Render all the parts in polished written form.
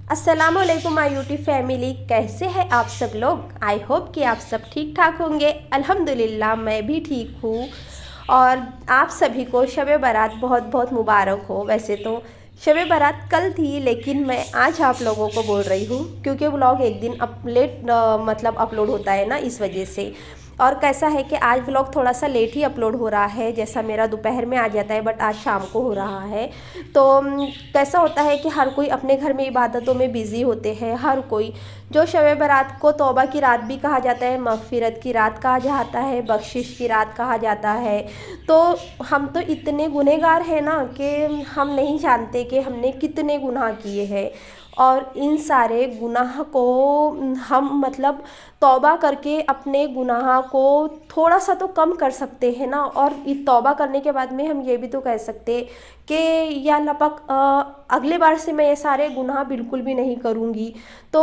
अस्सलामुअलैकुम my YouTube family, कैसे हैं आप सब लोग। आई होप कि आप सब ठीक ठाक होंगे। अल्हम्दुलिल्लाह मैं भी ठीक हूँ। और आप सभी को शब बारात बहुत बहुत मुबारक हो। वैसे तो शब बारात कल थी, लेकिन मैं आज आप लोगों को बोल रही हूँ क्योंकि व्लॉग एक दिन मतलब अपलोड होता है ना, इस वजह से। और कैसा है कि आज व्लॉग थोड़ा सा लेट ही अपलोड हो रहा है, जैसा मेरा दोपहर में आ जाता है बट आज शाम को हो रहा है। तो कैसा होता है कि हर कोई अपने घर में इबादतों में बिज़ी होते हैं। हर कोई जो शब बारात को तौबा की रात भी कहा जाता है, मग़फ़िरत की रात कहा जाता है, बख्शिश की रात कहा जाता है। तो हम तो इतने गुनहगार हैं ना कि हम नहीं जानते कि हमने कितने गुनाह किए हैं। और इन सारे गुनाह को हम मतलब तौबा करके अपने गुनाह को थोड़ा सा तो कम कर सकते हैं ना। और तौबा करने के बाद में हम ये भी तो कह सकते कि या अल्लाह पाक अगले बार से मैं ये सारे गुनाह बिल्कुल भी नहीं करूँगी। तो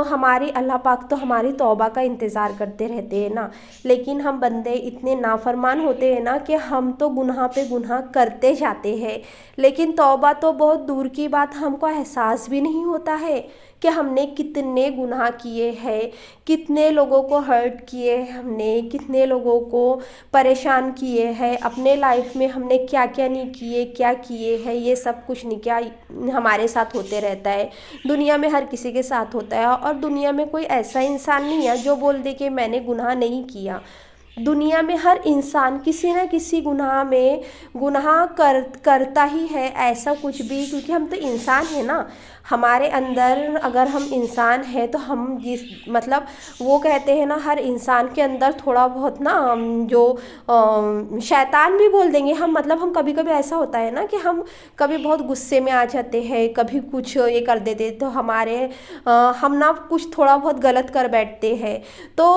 हमारी अल्लाह पाक तो हमारी तौबा का इंतज़ार करते रहते हैं ना। लेकिन हम बंदे इतने नाफरमान होते हैं ना कि हम तो गुनाह पे गुनाह करते जाते हैं। लेकिन तौबा तो बहुत दूर की बात, हमको एहसास भी नहीं होता है कि हमने कितने गुनाह किए हैं, कितने लोगों को हर्ट किए हैं, हमने कितने लोगों को परेशान किए हैं। अपने लाइफ में हमने क्या क्या नहीं किए, क्या किए हैं, ये सब कुछ नहीं क्या हमारे साथ होते रहता है। दुनिया में हर किसी के साथ होता है और दुनिया में कोई ऐसा इंसान नहीं है जो बोल दे कि मैंने गुनाह नहीं किया। दुनिया में हर इंसान किसी न किसी गुनाह में गुनाह करता ही है, ऐसा कुछ भी, क्योंकि हम तो इंसान हैं ना। हमारे अंदर अगर हम इंसान हैं तो हम जिस मतलब वो कहते हैं ना, हर इंसान के अंदर थोड़ा बहुत ना जो शैतान भी बोल देंगे हम, मतलब हम कभी कभी ऐसा होता है ना कि हम कभी बहुत गुस्से में आ जाते हैं, कभी कुछ ये कर देते तो हम ना कुछ थोड़ा बहुत गलत कर बैठते हैं। तो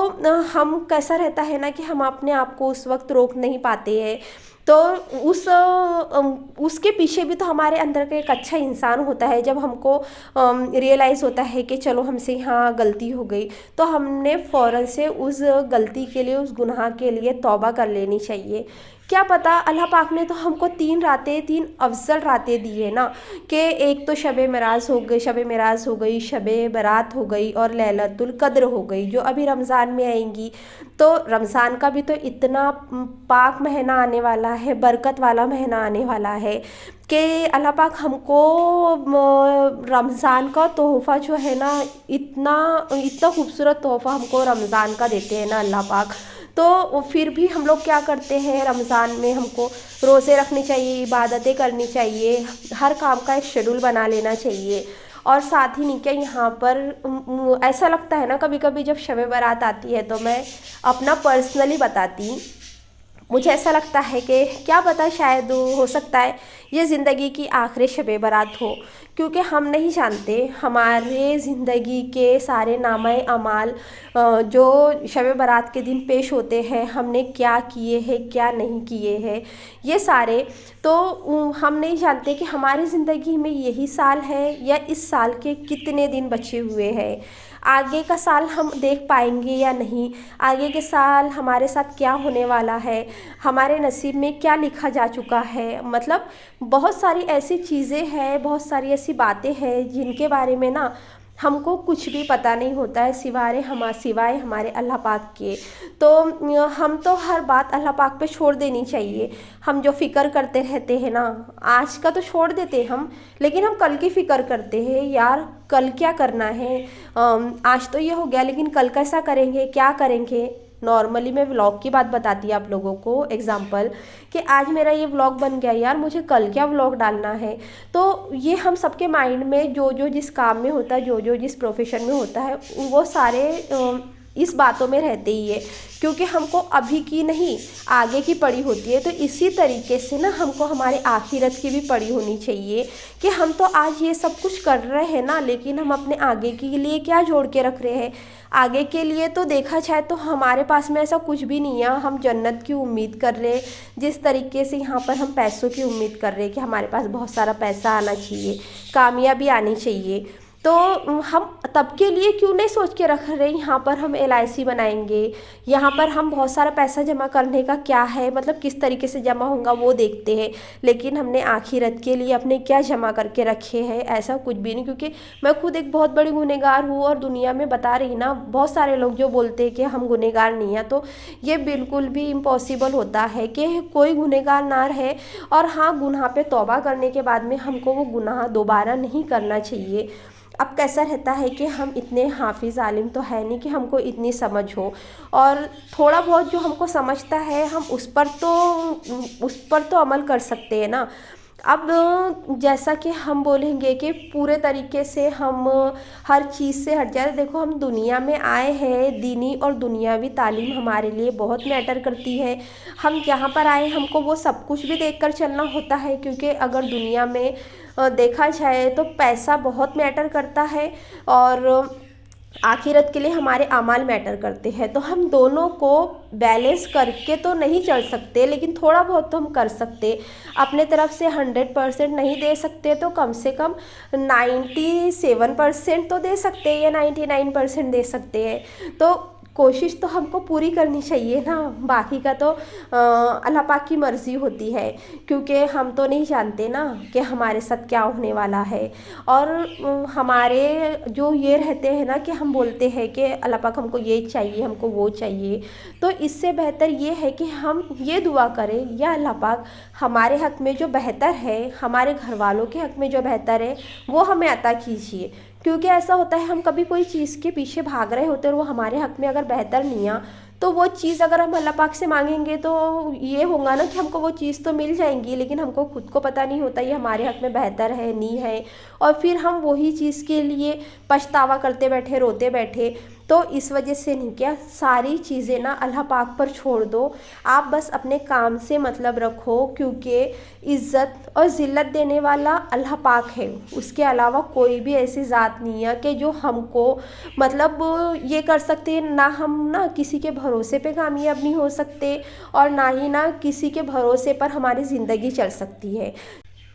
हम कैसा रहता है ना कि हम अपने आप को उस वक्त रोक नहीं पाते हैं। तो उसके पीछे भी तो हमारे अंदर का एक अच्छा इंसान होता है। जब हमको रियलाइज़ होता है कि चलो हमसे यहाँ गलती हो गई, तो हमने फ़ौरन से उस गलती के लिए, उस गुनाह के लिए तौबा कर लेनी चाहिए। क्या पता अल्लाह पाक ने तो हमको 3 अफजल रातें दी है ना, कि एक तो शब मेराज हो गई, शब बारात हो गई और लैलतुल कद्र हो गई, जो अभी रमज़ान में आएंगी। तो रमज़ान का भी तो इतना पाक महीना आने वाला है, बरकत वाला महीना आने वाला है कि अल्लाह पाक हमको रमज़ान का तोहफ़ा जो है ना, इतना इतना खूबसूरत तोहफ़ा हमको रमज़ान का देते हैं ना अल्लाह पाक। तो फिर भी हम लोग क्या करते हैं, रमज़ान में हमको रोज़े रखने चाहिए, इबादतें करनी चाहिए, हर काम का एक शेड्यूल बना लेना चाहिए। और साथ ही नहीं क्या, यहाँ पर ऐसा लगता है ना कभी कभी जब शब बारात आती है, तो मैं अपना पर्सनली बताती, मुझे ऐसा लगता है कि क्या पता शायद हो सकता है ये ज़िंदगी की आखिरी शब बारात हो। क्योंकि हम नहीं जानते हमारे ज़िंदगी के सारे नामे अमाल जो शब बारात के दिन पेश होते हैं, हमने क्या किए हैं क्या नहीं किए हैं ये सारे। तो हम नहीं जानते कि हमारी ज़िंदगी में यही साल है या इस साल के कितने दिन बचे हुए हैं, आगे का साल हम देख पाएंगे या नहीं, आगे के साल हमारे साथ क्या होने वाला है, हमारे नसीब में क्या लिखा जा चुका है। मतलब बहुत सारी ऐसी चीज़ें हैं, बहुत सारी ऐसी बातें हैं जिनके बारे में ना हमको कुछ भी पता नहीं होता है, सिवाय हमारे अल्लाह पाक के। तो हम तो हर बात अल्लाह पाक पे छोड़ देनी चाहिए। हम जो फ़िक्र करते रहते हैं ना, आज का तो छोड़ देते हम, लेकिन हम कल की फ़िक्र करते हैं यार, कल क्या करना है। आज तो ये हो गया, लेकिन कल कैसा करेंगे, क्या करेंगे। नॉर्मली मैं व्लॉग की बात बताती आप लोगों को एग्जांपल, कि आज मेरा ये व्लॉग बन गया यार, मुझे कल क्या व्लॉग डालना है। तो ये हम सबके माइंड में जो जो जिस काम में होता है, जो जो जिस प्रोफेशन में होता है, वो सारे इस बातों में रहते ही है, क्योंकि हमको अभी की नहीं आगे की पड़ी होती है। तो इसी तरीके से ना हमको हमारे आखिरत की भी पड़ी होनी चाहिए कि हम तो आज ये सब कुछ कर रहे हैं ना, लेकिन हम अपने आगे के लिए क्या जोड़ के रख रहे हैं। आगे के लिए तो देखा जाए तो हमारे पास में ऐसा कुछ भी नहीं है। हम जन्नत की उम्मीद कर रहे हैं, जिस तरीके से यहाँ पर हम पैसों की उम्मीद कर रहे हैं कि हमारे पास बहुत सारा पैसा आना चाहिए, कामयाबी आनी चाहिए। तो हम तब के लिए क्यों नहीं सोच के रख रहे यहाँ पर हम LIC बनाएंगे, यहाँ पर हम बहुत सारा पैसा जमा करने का क्या है, मतलब किस तरीके से जमा होगा वो देखते हैं। लेकिन हमने आखिरत के लिए अपने क्या जमा करके रखे हैं, ऐसा कुछ भी नहीं। क्योंकि मैं खुद एक बहुत बड़ी गुनहगार हूँ और दुनिया में बता रही ना, बहुत सारे लोग जो बोलते हैं कि हम गुनहगार नहीं हैं, तो ये बिल्कुल भी इम्पॉसिबल होता है कि कोई गुनहगार ना रहे। और हाँ, गुनाह पे तौबा करने के बाद में हमको वो गुनाह दोबारा नहीं करना चाहिए। अब कैसा रहता है कि हम इतने हाफिज़ आलिम तो है नहीं कि हमको इतनी समझ हो, और थोड़ा बहुत जो हमको समझता है हम उस पर तो अमल कर सकते हैं ना। अब जैसा कि हम बोलेंगे कि पूरे तरीके से हम हर चीज़ से हट जाए, देखो हम दुनिया में आए हैं, दीनी और दुनियावी तालीम हमारे लिए बहुत मैटर करती है। हम जहाँ पर आए हमको वो सब कुछ भी देखकर चलना होता है, क्योंकि अगर दुनिया में देखा जाए तो पैसा बहुत मैटर करता है और आखिरत के लिए हमारे अमाल मैटर करते हैं। तो हम दोनों को बैलेंस करके तो नहीं चल सकते, लेकिन थोड़ा बहुत तो हम कर सकते। अपने तरफ से 100% नहीं दे सकते तो कम से कम 97% तो दे सकते हैं या 99% दे सकते हैं। तो कोशिश तो हमको पूरी करनी चाहिए ना, बाकी का तो अल्लाह पाक की मर्ज़ी होती है, क्योंकि हम तो नहीं जानते ना कि हमारे साथ क्या होने वाला है। और हमारे जो ये रहते हैं ना कि हम बोलते हैं कि अल्लाह पाक हमको ये चाहिए, हमको वो चाहिए, तो इससे बेहतर ये है कि हम ये दुआ करें, या अल्लाह पाक हमारे हक़ में जो बेहतर है, हमारे घर वालों के हक़ में जो बेहतर है वो हमें अता कीजिए। क्योंकि ऐसा होता है हम कभी कोई चीज़ के पीछे भाग रहे होते हैं और वो हमारे हक़ में अगर बेहतर नहीं आ, तो वो चीज़ अगर हम अल्लाह पाक से मांगेंगे तो ये होगा ना कि हमको वो चीज़ तो मिल जाएंगी, लेकिन हमको खुद को पता नहीं होता ये हमारे हक़ में बेहतर है नहीं है, और फिर हम वही चीज़ के लिए पछतावा करते बैठे, रोते बैठे। तो इस वजह से नहीं, क्या सारी चीज़ें ना अल्लाह पाक पर छोड़ दो। आप बस अपने काम से मतलब रखो, क्योंकि इज़्ज़त और ज़िल्लत देने वाला अल्लाह पाक है, उसके अलावा कोई भी ऐसी ज़ात नहीं है कि जो हमको मतलब ये कर सकते हैं। ना हम ना किसी के भरोसे पे कामयाब नहीं हो सकते, और ना ही ना किसी के भरोसे पर हमारी ज़िंदगी चल सकती है।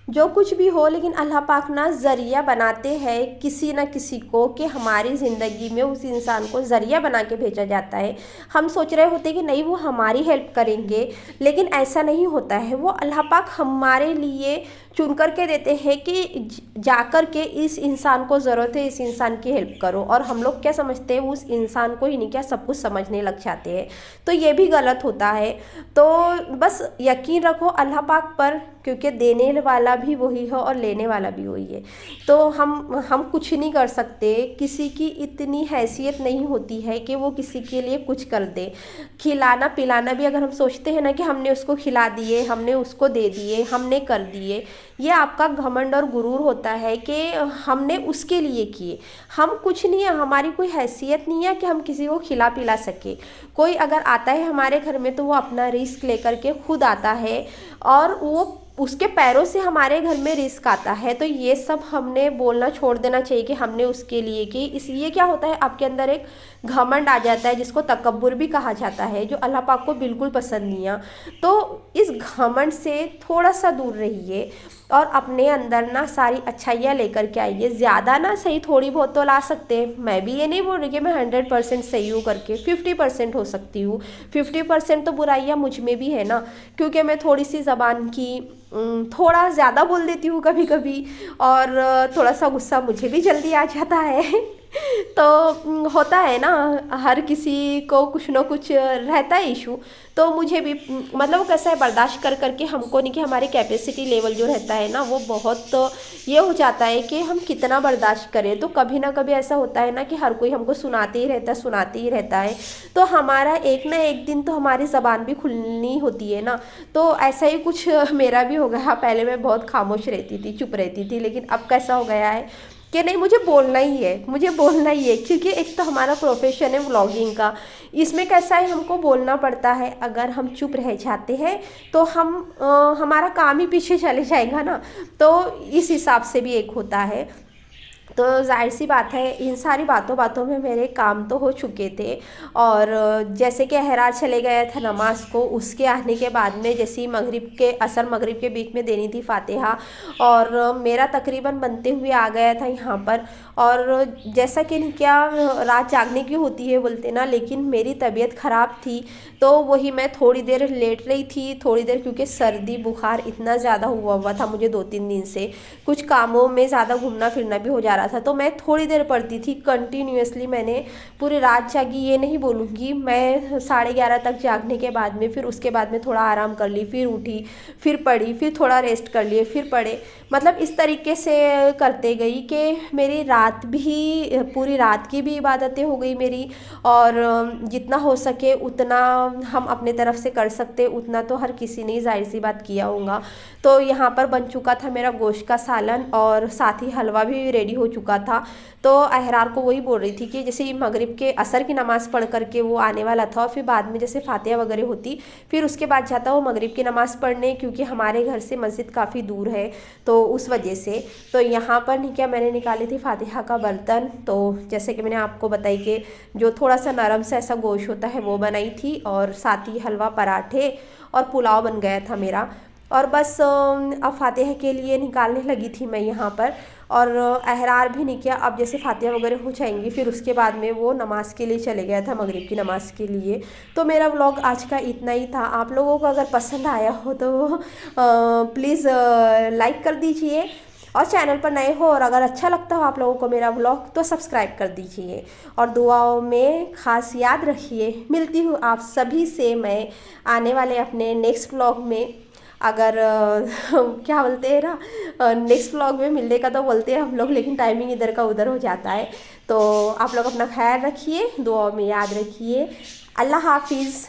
जो कुछ भी हो, लेकिन अल्लाह पाक ना ज़रिया बनाते हैं किसी न किसी को, कि हमारी ज़िंदगी में उस इंसान को ज़रिया बना के भेजा जाता है। हम सोच रहे होते कि नहीं वो हमारी हेल्प करेंगे, लेकिन ऐसा नहीं होता है। वो अल्लाह पाक हमारे लिए चुन कर के देते हैं कि जाकर के इस इंसान को ज़रूरत है, इस इंसान की हेल्प करो। और हम लोग क्या समझते हैं, उस इंसान को ही नहीं क्या सब कुछ समझने लग जाते हैं, तो ये भी गलत होता है। तो बस यकीन रखो अल्लाह पाक पर, क्योंकि देने वाला भी वही है और लेने वाला भी वही है। तो हम कुछ नहीं कर सकते, किसी की इतनी हैसियत नहीं होती है कि वो किसी के लिए कुछ कर दे। खिलाना पिलाना भी अगर हम सोचते हैं ना कि हमने उसको खिला दिए, हमने उसको दे दिए, हमने कर दिए, ये आपका घमंड और गुरूर होता है कि हमने उसके लिए किए। हम कुछ नहीं है, हमारी कोई हैसियत नहीं है कि हम किसी को खिला पिला सके। कोई अगर आता है हमारे घर में तो वो अपना रिस्क लेकर के खुद आता है, और वो उसके पैरों से हमारे घर में रिस्क आता है। तो ये सब हमने बोलना छोड़ देना चाहिए कि हमने उसके लिए की। इसलिए क्या होता है, आपके अंदर एक घमंड आ जाता है, जिसको तकब्बुर भी कहा जाता है, जो अल्लाह पाक को बिल्कुल पसंद नहीं है। तो इस घमंड से थोड़ा सा दूर रहिए और अपने अंदर ना सारी अच्छाइयाँ लेकर के आइए। ज़्यादा ना सही, थोड़ी बहुत तो ला सकते हैं। मैं भी ये नहीं बोल रही कि मैं 100% सही हूँ करके, 50% हो सकती हूँ। 50% तो बुराइयाँ मुझ में भी है ना, क्योंकि मैं थोड़ी सी ज़बान की थोड़ा ज़्यादा बोल देती हूँ कभी कभी, और थोड़ा सा गुस्सा मुझे भी जल्दी आ जाता है। तो होता है ना, हर किसी को कुछ ना कुछ रहता है इशू। तो मुझे भी मतलब कैसा है, बर्दाश्त कर करके हमको नहीं, कि हमारी कैपेसिटी लेवल जो रहता है ना वो बहुत ये हो जाता है कि हम कितना बर्दाश्त करें। तो कभी ना कभी ऐसा होता है ना कि हर कोई हमको सुनाते ही रहता है, सुनाते ही रहता है। तो हमारा एक ना एक दिन तो हमारी ज़बान भी खुलनी होती है ना। तो ऐसा ही कुछ मेरा भी हो गया। पहले मैं बहुत खामोश रहती थी, चुप रहती थी, लेकिन अब कैसा हो गया है कि नहीं, मुझे बोलना ही है, मुझे बोलना ही है। क्योंकि एक तो हमारा प्रोफेशन है व्लॉगिंग का, इसमें कैसा है हमको बोलना पड़ता है। अगर हम चुप रह जाते हैं तो हमारा काम ही पीछे चले जाएगा ना। तो इस हिसाब से भी एक होता है। तो जाहिर सी बात है, इन सारी बातों में मेरे काम तो हो चुके थे। और जैसे कि अहरार चले गया था नमाज को, उसके आने के बाद में जैसे ही असर मगरिब के बीच में देनी थी फातिहा, और मेरा तकरीबन बनते हुए आ गया था यहाँ पर। और जैसा कि क्या रात जागने की होती है बोलते ना, लेकिन मेरी तबीयत ख़राब थी तो वही मैं थोड़ी देर लेट रही थी, थोड़ी देर, क्योंकि सर्दी बुखार इतना ज़्यादा हुआ था मुझे 2-3 दिन से, कुछ कामों में ज़्यादा घूमना फिरना भी हो जा रहा था, तो मैं थोड़ी देर पढ़ती थी कंटिन्यूअसली। मैंने पूरी रात जागी ये नहीं बोलूँगी, मैं 11:30 तक जागने के बाद में फिर उसके बाद में थोड़ा आराम कर ली, फिर उठी, फिर पढ़ी, फिर थोड़ा रेस्ट कर लिए, फिर पढ़े। मतलब इस तरीके से करते गई कि मेरी रात भी, पूरी रात की भी इबादतें हो गई मेरी, और जितना हो सके उतना हम अपने तरफ से कर सकते उतना तो हर किसी ने ज़ाहिर सी बात किया होगा। तो यहाँ पर बन चुका था मेरा गोश्त का सालन और साथ ही हलवा भी रेडी हो चुका था। तो अहरार को वही बोल रही थी कि जैसे मगरिब के असर की नमाज़ पढ़ करके वो आने वाला था, और फिर बाद में जैसे फातिहा वगैरह होती, फिर उसके बाद जाता वो मगरिब की नमाज़ पढ़ने, क्योंकि हमारे घर से मस्जिद काफ़ी दूर है तो उस वजह से। तो यहाँ पर नहीं क्या, मैंने निकाली थी फातिहा का बर्तन, तो जैसे कि मैंने आपको बताई कि जो थोड़ा सा नरम सा ऐसा गोश्त होता है वो बनाई थी, और साथ ही हलवा, पराठे और पुलाव बन गया था मेरा। और बस अब फातिहा के लिए निकालने लगी थी मैं यहाँ पर, और अहरार भी नहीं किया। अब जैसे फातिहा वगैरह हो जाएंगी फिर उसके बाद में वो नमाज़ के लिए चले गया था, मगरिब की नमाज़ के लिए। तो मेरा व्लॉग आज का इतना ही था। आप लोगों को अगर पसंद आया हो तो प्लीज़ लाइक कर दीजिए, और चैनल पर नए हो और अगर अच्छा लगता हो आप लोगों को मेरा व्लॉग तो सब्सक्राइब कर दीजिए, और दुआओं में ख़ास याद रखिए। मिलती हूँ आप सभी से मैं आने वाले अपने नेक्स्ट व्लॉग में। अगर क्या बोलते हैं ना, नेक्स्ट व्लॉग में मिलने का तो बोलते हैं हम लोग, लेकिन टाइमिंग इधर का उधर हो जाता है। तो आप लोग अपना ख्याल रखिए, दुआओं में याद रखिए। अल्लाह हाफिज़।